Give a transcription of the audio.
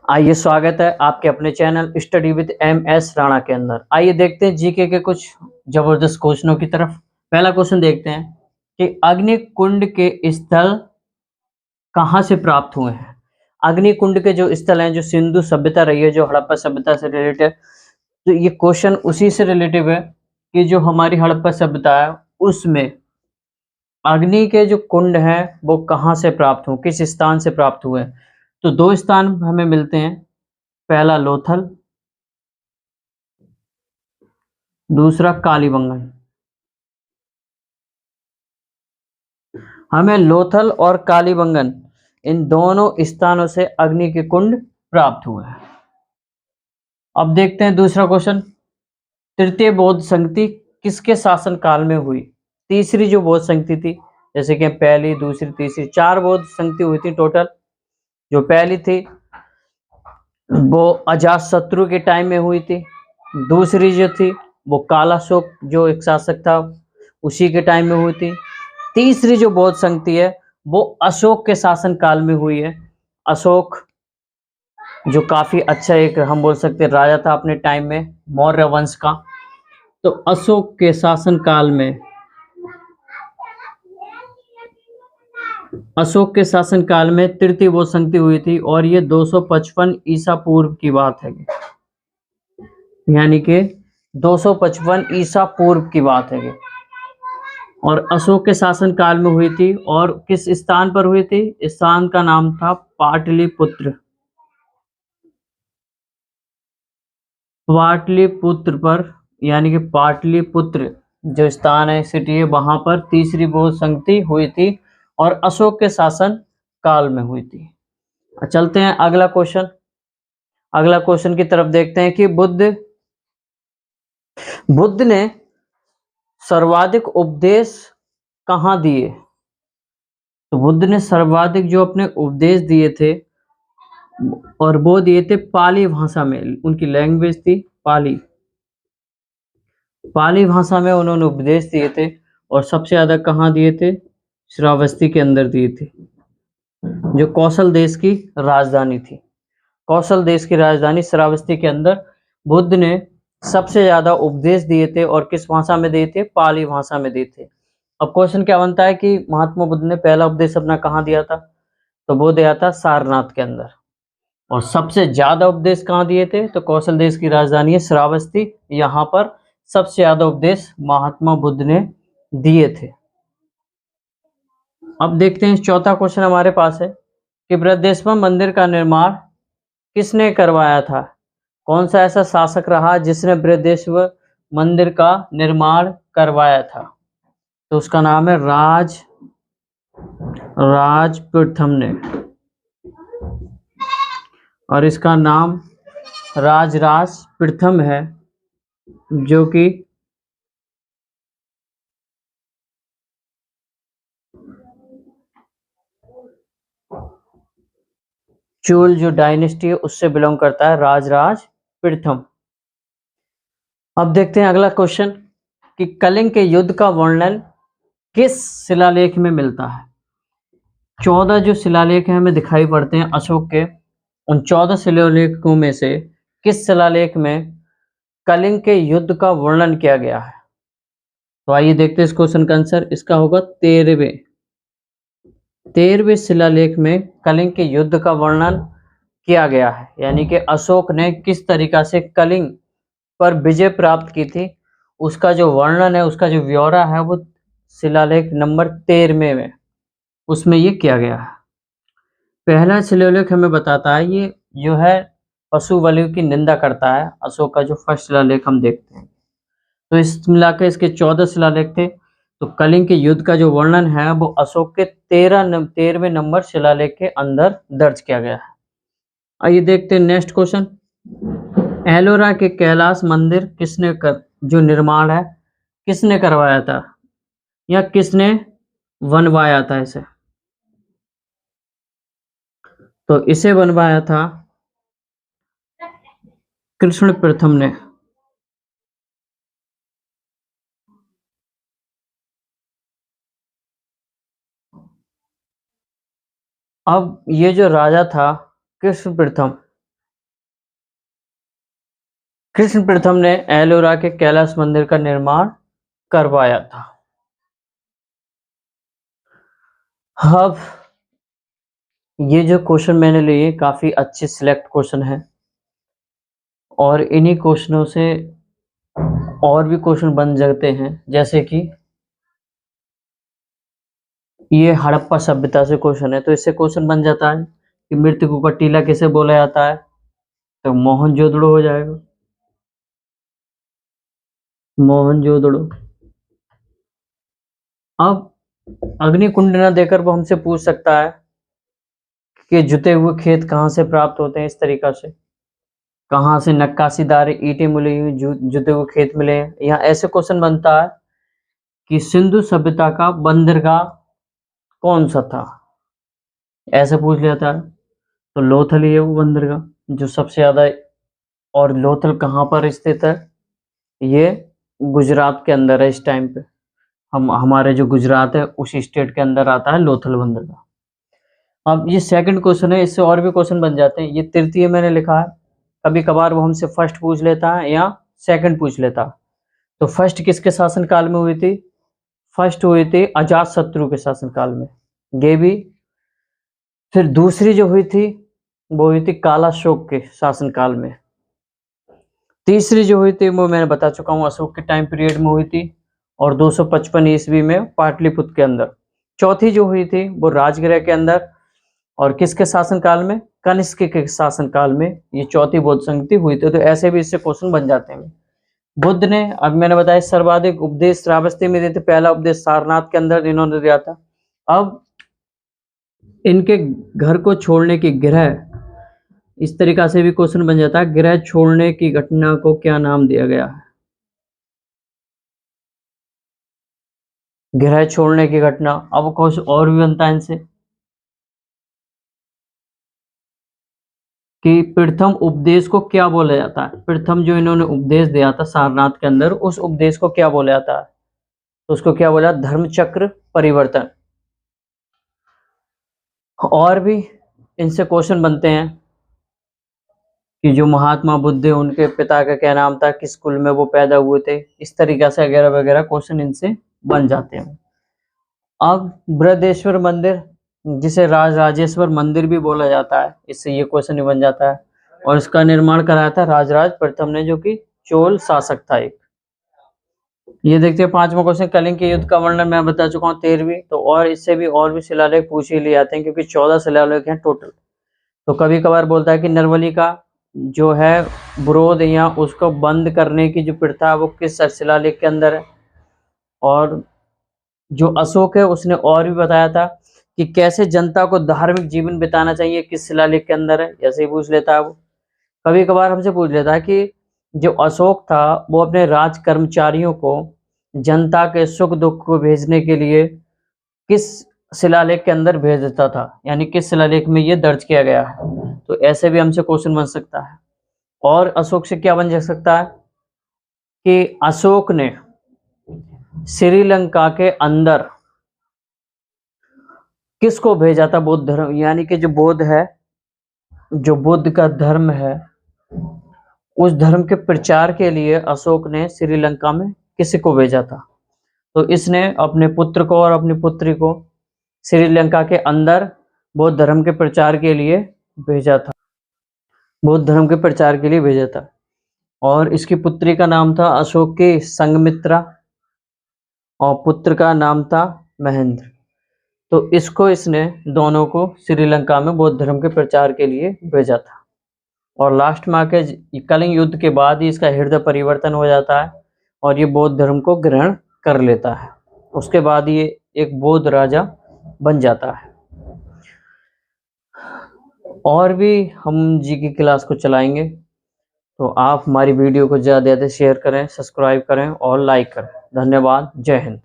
आइए स्वागत है आपके अपने channel study with M S Rana के अंदर। आइए देखते हैं जीके के कुछ जबरदस्त क्वेश्चनों की तरफ। पहला क्वेश्चन देखते हैं कि अग्निकुंड के स्थल कहाँ से प्राप्त हुए हैं। अग्निकुंड के जो स्थल हैं, जो सिंधु सभ्यता रही है, जो हड़प्पा सभ्यता से रिलेटेड, तो ये क्वेश्चन उसी से रिलेटिव है कि जो हमारी हड़प्पा सभ्यता है उसमें अग्नि के जो कुंड हैं वो कहाँ से प्राप्त हुए, किस स्थान से प्राप्त हुए। तो दो स्थान हमें मिलते हैं, पहला लोथल, दूसरा कालीबंगन। हमें लोथल और कालीबंगन इन दोनों स्थानों से अग्नि के कुंड प्राप्त हुए हैं। अब देखते हैं दूसरा क्वेश्चन। तृतीय बौद्ध संगति किसके शासन काल में हुई। तीसरी जो बौद्ध संगति थी, जैसे कि पहली, दूसरी, तीसरी, चार बौद्ध संगति हुई थी टोटल। जो पहली थी वो अजातशत्रु के टाइम में हुई थी। दूसरी जो थी वो कालाशोक, जो एक शासक था, उसी के टाइम में हुई थी। तीसरी जो बौद्ध संगति है वो अशोक के शासन काल में हुई है। अशोक जो काफी अच्छा एक हम बोल सकते हैं राजा था अपने टाइम में, मौर्य वंश का। तो अशोक के शासन काल में, अशोक के शासन काल में तृतीय बौद्ध संगति हुई थी और ये 255 ईसा पूर्व की बात है, यानी कि 255 ईसा पूर्व की बात है। और अशोक के शासन काल में हुई थी और किस स्थान पर हुई थी। स्थान का नाम था पाटलिपुत्र। पाटलिपुत्र पर, यानी कि पाटलिपुत्र जो स्थान है, सिटी है, वहां पर तीसरी बौद्ध संगति हुई थी और अशोक के शासन काल में हुई थी। चलते हैं अगला क्वेश्चन। अगला क्वेश्चन की तरफ देखते हैं कि बुद्ध ने सर्वाधिक उपदेश कहाँ दिए। तो बुद्ध ने सर्वाधिक जो अपने उपदेश दिए थे और वो दिए थे पाली भाषा में। उनकी लैंग्वेज थी पाली। पाली भाषा में उन्होंने उपदेश दिए थे और सबसे ज्यादा कहाँ दिए थे, श्रावस्ती के अंदर दिए थे, जो कौशल देश की राजधानी थी। कौशल देश की राजधानी श्रावस्ती के अंदर बुद्ध ने सबसे ज्यादा उपदेश दिए थे और किस भाषा में दिए थे, पाली भाषा में दिए थे। अब क्वेश्चन क्या बनता है कि महात्मा बुद्ध ने पहला उपदेश अपना कहाँ दिया था, तो वो दिया था सारनाथ के अंदर। और सबसे ज्यादा उपदेश कहाँ दिए थे, तो कौशल देश की राजधानी है श्रावस्ती, यहाँ पर सबसे ज्यादा उपदेश महात्मा बुद्ध ने दिए थे। अब देखते हैं चौथा क्वेश्चन हमारे पास है कि बृहदेश्वर मंदिर का निर्माण किसने करवाया था। कौन सा ऐसा शासक रहा जिसने बृहदेश्वर मंदिर का निर्माण करवाया था। तो उसका नाम है राज प्रथम ने, और इसका नाम राज प्रथम है, जो कि चोल जो डायनेस्टी है उससे बिलोंग करता है, राज प्रथम। अब देखते हैं अगला क्वेश्चन कि कलिंग के युद्ध का वर्णन किस शिलालेख में मिलता है। 14 जो शिलालेख हैं हमें दिखाई पड़ते हैं अशोक के। उन 14 शिलालेखों में से किस शिलालेख में कलिंग के युद्ध का वर्णन किया गया है। तो आइए देखते हैं इस क्वेश्चन का आंसर। इसका होगा 13वें शिलालेख में कलिंग के युद्ध का वर्णन किया गया है, यानी कि अशोक ने किस तरीका से कलिंग पर विजय प्राप्त की थी, उसका जो वर्णन है, उसका जो ब्यौरा है, वो शिलालेख नंबर 13 में उसमें ये किया गया है। पहला शिलालेख हमें बताता है, ये जो है पशु बलि की निंदा करता है। अशोक का जो फर्स्ट शिलालेख हम देखते हैं, तो इस मिला के इसके 14 शिलालेख थे। तो कलिंग के युद्ध का जो वर्णन है वो अशोक के 13वें नंबर शिलालेख के अंदर दर्ज किया गया है। आइए देखते हैं नेक्स्ट क्वेश्चन। एलोरा के कैलाश मंदिर जो निर्माण है किसने करवाया था, या किसने बनवाया था इसे। तो इसे बनवाया था कृष्ण प्रथम ने। अब ये जो राजा था कृष्ण प्रथम, कृष्ण प्रथम ने एलोरा के कैलाश मंदिर का निर्माण करवाया था। अब ये जो क्वेश्चन मैंने लिए काफी अच्छे सिलेक्ट क्वेश्चन हैं और इन्हीं क्वेश्चनों से और भी क्वेश्चन बन जाते हैं, जैसे कि ये हड़प्पा सभ्यता से क्वेश्चन है, तो इससे क्वेश्चन बन जाता है कि मृत्यु का टीला किसे बोला जाता है, तो मोहनजोदड़ो हो जाएगा, मोहनजोदड़ो। अब अग्निकुंड न देकर वो हमसे पूछ सकता है कि जुते हुए खेत कहाँ से प्राप्त होते हैं, इस तरीका से कहाँ से नक्काशीदार ईंटें मिली हुई जुते हुए खेत मिले हैं। यहाँ ऐसे क्वेश्चन बनता है कि सिंधु सभ्यता का बंदरगाह कौन सा था, ऐसे पूछ लेता है, तो लोथल ही है वो बंदरगाह जो सबसे ज्यादा। और लोथल कहाँ पर स्थित है, ये गुजरात के अंदर है। इस टाइम पे हमारे जो गुजरात है उस स्टेट के अंदर आता है लोथल बंदरगाह। अब ये सेकंड क्वेश्चन है, इससे और भी क्वेश्चन बन जाते हैं। ये तृतीय मैंने लिखा है, कभी कभार वो हमसे फर्स्ट पूछ लेता है या सेकंड पूछ लेता है। तो फर्स्ट किसके शासनकाल में हुई थी, फर्स्ट हुई थी अजातशत्रु के शासनकाल में, ये भी। फिर दूसरी जो हुई थी वो हुई थी कालाशोक के शासनकाल में। तीसरी जो हुई थी वो मैंने बता चुका हूँ, अशोक के टाइम पीरियड में हुई थी और 255 ईस्वी में पाटलिपुत्र के अंदर। चौथी जो हुई थी वो राजगृह के अंदर और किसके शासनकाल में, कनिष्क के शासनकाल में ये चौथी बौद्ध संगति हुई थी। तो ऐसे भी इससे क्वेश्चन बन जाते हैं। बुद्ध ने, अब मैंने बताया, सर्वाधिक उपदेश श्रावस्ती में दिए थे। पहला उपदेश सारनाथ के अंदर इन्होंने दिया था। अब इनके घर को छोड़ने की गृह, इस तरीका से भी क्वेश्चन बन जाता है, गृह छोड़ने की घटना को क्या नाम दिया गया है, गृह छोड़ने की घटना। अब क्वेश्चन और भी बनता है इनसे कि प्रथम उपदेश को क्या बोला जाता है, प्रथम जो इन्होंने उपदेश दिया था सारनाथ के अंदर, उस उपदेश को क्या बोला जाता है, तो उसको क्या बोला, धर्मचक्र परिवर्तन। और भी इनसे क्वेश्चन बनते हैं कि जो महात्मा बुद्ध है उनके पिता का क्या नाम था, किस कुल में वो पैदा हुए थे, इस तरीके से वगैरह वगैरह क्वेश्चन इनसे बन जाते हैं। अब बृहदेश्वर मंदिर, जिसे राजराजेश्वर मंदिर भी बोला जाता है, इससे ये क्वेश्चन बन जाता है। और इसका निर्माण कराया था राजराज प्रथम ने, जो कि चोल शासक था एक। ये देखते हैं पांचवा क्वेश्चन, कलिंग के युद्ध का वर्णन मैं बता चुका हूँ 13वीं। तो और इससे भी और भी शिलालेख पूछ ही लिए जाते हैं क्योंकि 14 शिलालेख हैं टोटल। तो कभी कभार बोलता है कि नरवली का जो है विरोध या उसको बंद करने की जो प्रथा वो किस शिलालेख के अंदर है। और जो अशोक है उसने और भी बताया था कि कैसे जनता को धार्मिक जीवन बिताना चाहिए, किस शिलालेख के अंदर है, ऐसे ही पूछ लेता है वो। कभी कभार हमसे पूछ लेता है कि जो अशोक था वो अपने राज कर्मचारियों को जनता के सुख दुख को भेजने के लिए किस शिलालेख के अंदर भेज देता था, यानी किस शिलालेख में ये दर्ज किया गया है। तो ऐसे भी हमसे क्वेश्चन बन सकता है। और अशोक से क्या बन जा सकता है कि अशोक ने श्रीलंका के अंदर किसको भेजा था, बौद्ध धर्म, यानी कि जो बौद्ध है, जो बुद्ध का धर्म है, उस धर्म के प्रचार के लिए अशोक ने श्रीलंका में किसी को भेजा था। तो इसने अपने पुत्र को और अपनी पुत्री को श्रीलंका के अंदर बौद्ध धर्म के प्रचार के लिए भेजा था, बौद्ध धर्म के प्रचार के लिए भेजा था। और इसकी पुत्री का नाम था अशोक की संघमित्रा और पुत्र का नाम था महेंद्र। तो इसको, इसने दोनों को श्रीलंका में बौद्ध धर्म के प्रचार के लिए भेजा था। और लास्ट में आके कलिंग युद्ध के बाद ही इसका हृदय परिवर्तन हो जाता है और ये बौद्ध धर्म को ग्रहण कर लेता है। उसके बाद ये एक बौद्ध राजा बन जाता है। और भी हम जी की क्लास को चलाएंगे, तो आप हमारी वीडियो को ज़्यादा से ज़्यादा शेयर करें, सब्सक्राइब करें और लाइक करें। धन्यवाद। जय हिंद।